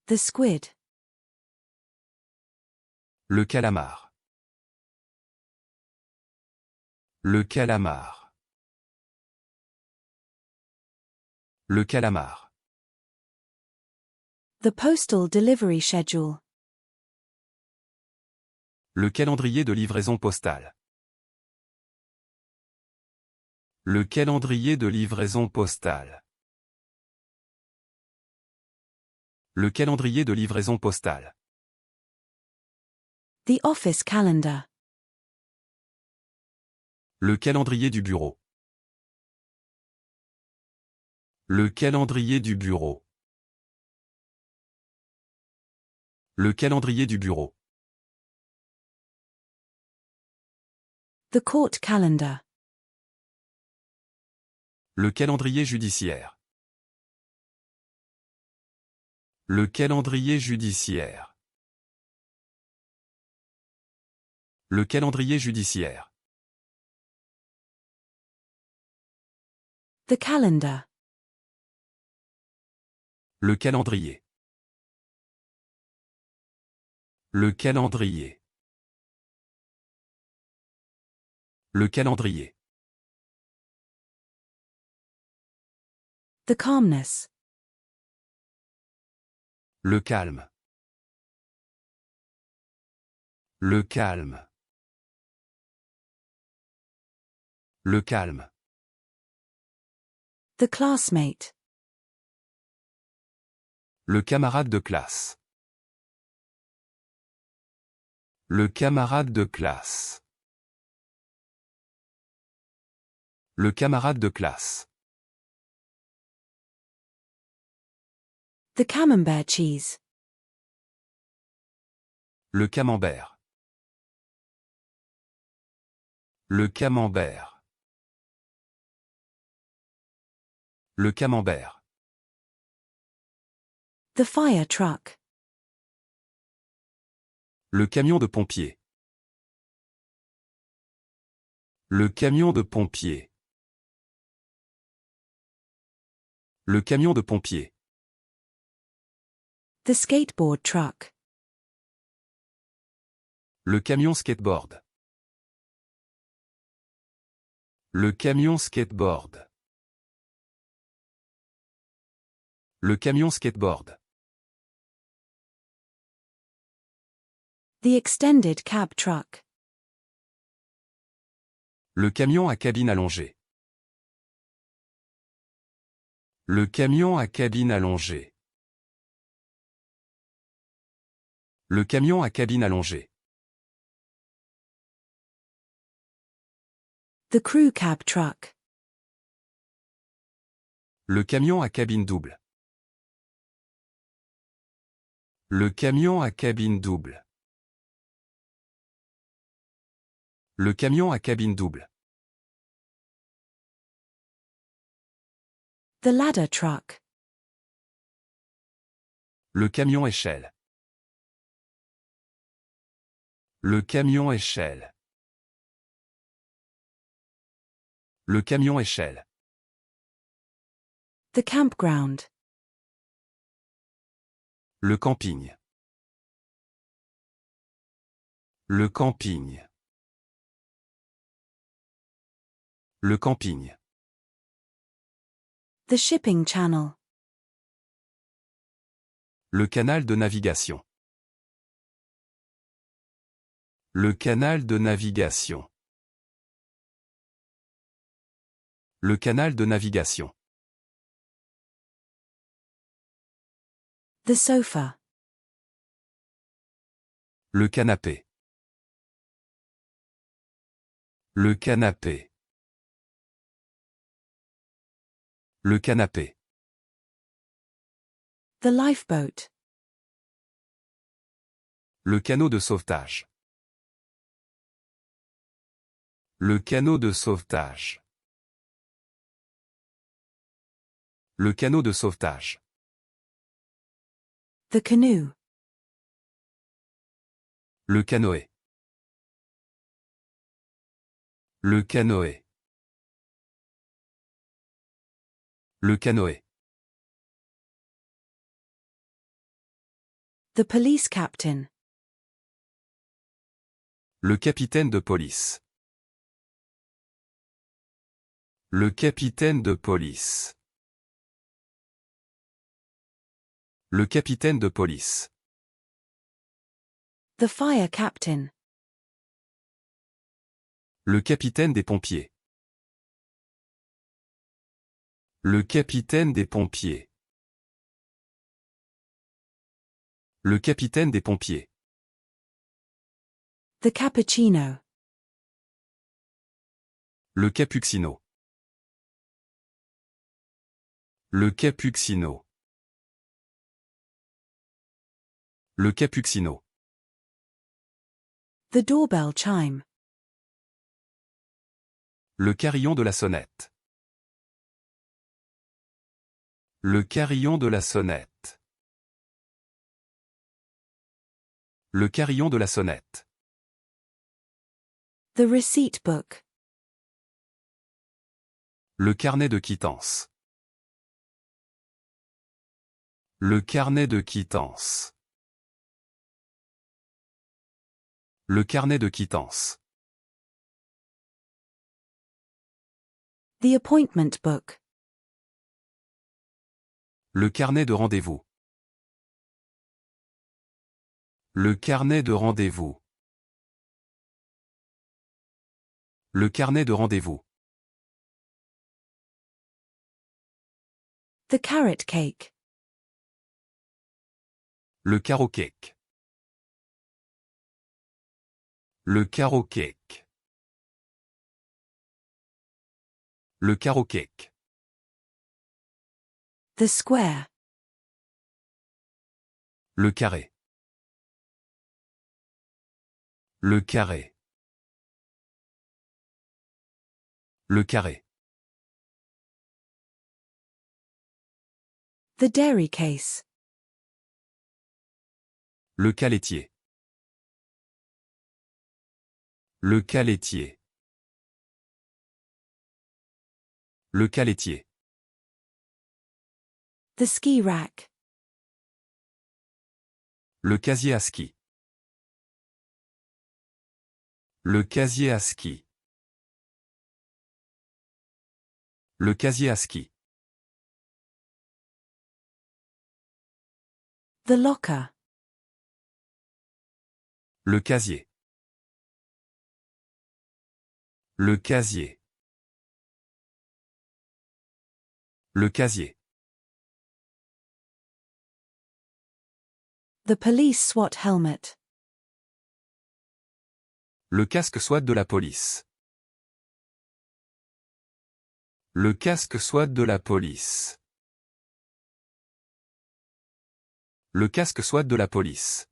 The squid. Le calamar. Le calamar. Le calamar. The postal delivery schedule. Le calendrier de livraison postale. Le calendrier de livraison postale. Le calendrier de livraison postale. The office calendar. Le calendrier du bureau. Le calendrier du bureau. Le calendrier du bureau. The court calendar. Le calendrier judiciaire. Le calendrier judiciaire. Le calendrier judiciaire. The calendar. Le calendrier. Le calendrier. Le calendrier. The calmness. Le calme. Le calme. Le calme. The classmate. Le camarade de classe. Le camarade de classe. Le camarade de classe. The camembert cheese. Le camembert. Le camembert. Le camembert. The fire truck. Le camion de pompier. Le camion de pompier. Le camion de pompier. The skateboard truck. Le camion skateboard. Le camion skateboard. Le camion skateboard. The extended cab truck. Le camion à cabine allongée. Le camion à cabine allongée. Le camion à cabine allongée. The crew cab truck. Le camion à cabine double. Le camion à cabine double. Le camion à cabine double. The ladder truck. Le camion échelle. Le camion échelle. Le camion échelle. The campground. Le camping. Le camping. Le camping. The shipping channel. Le canal de navigation. Le canal de navigation. Le canal de navigation. The sofa. Le canapé. Le canapé. Le canapé. The lifeboat. Le canot de sauvetage. Le canot de sauvetage. Le canot de sauvetage. The canoe. Le canoë. Le canoë. Le canoë. The police captain. Le capitaine de police. Le capitaine de police. Le capitaine de police. The fire captain. Le capitaine des pompiers. Le capitaine des pompiers. Le capitaine des pompiers. The cappuccino. Le capuccino. Le capuccino. Le capuccino. The doorbell chime. Le carillon de la sonnette. Le carillon de la sonnette. Le carillon de la sonnette. The receipt book. Le carnet de quittance. Le carnet de quittance. Le carnet de quittance. The appointment book. Le carnet de rendez-vous. Le carnet de rendez-vous. Le carnet de rendez-vous. The carrot cake. Le carrot cake. Le carrot cake. Le carrot cake. The square. Le carré. Le carré. Le carré. The dairy case. Le cas laitier. Le cas laitier. Le cas laitier. The ski rack. Le casier à ski. Le casier à ski. Le casier à ski. The locker. Le casier. Le casier. Le casier. The police SWAT helmet. Le casque SWAT de la police. Le casque SWAT de la police. Le casque SWAT de la police.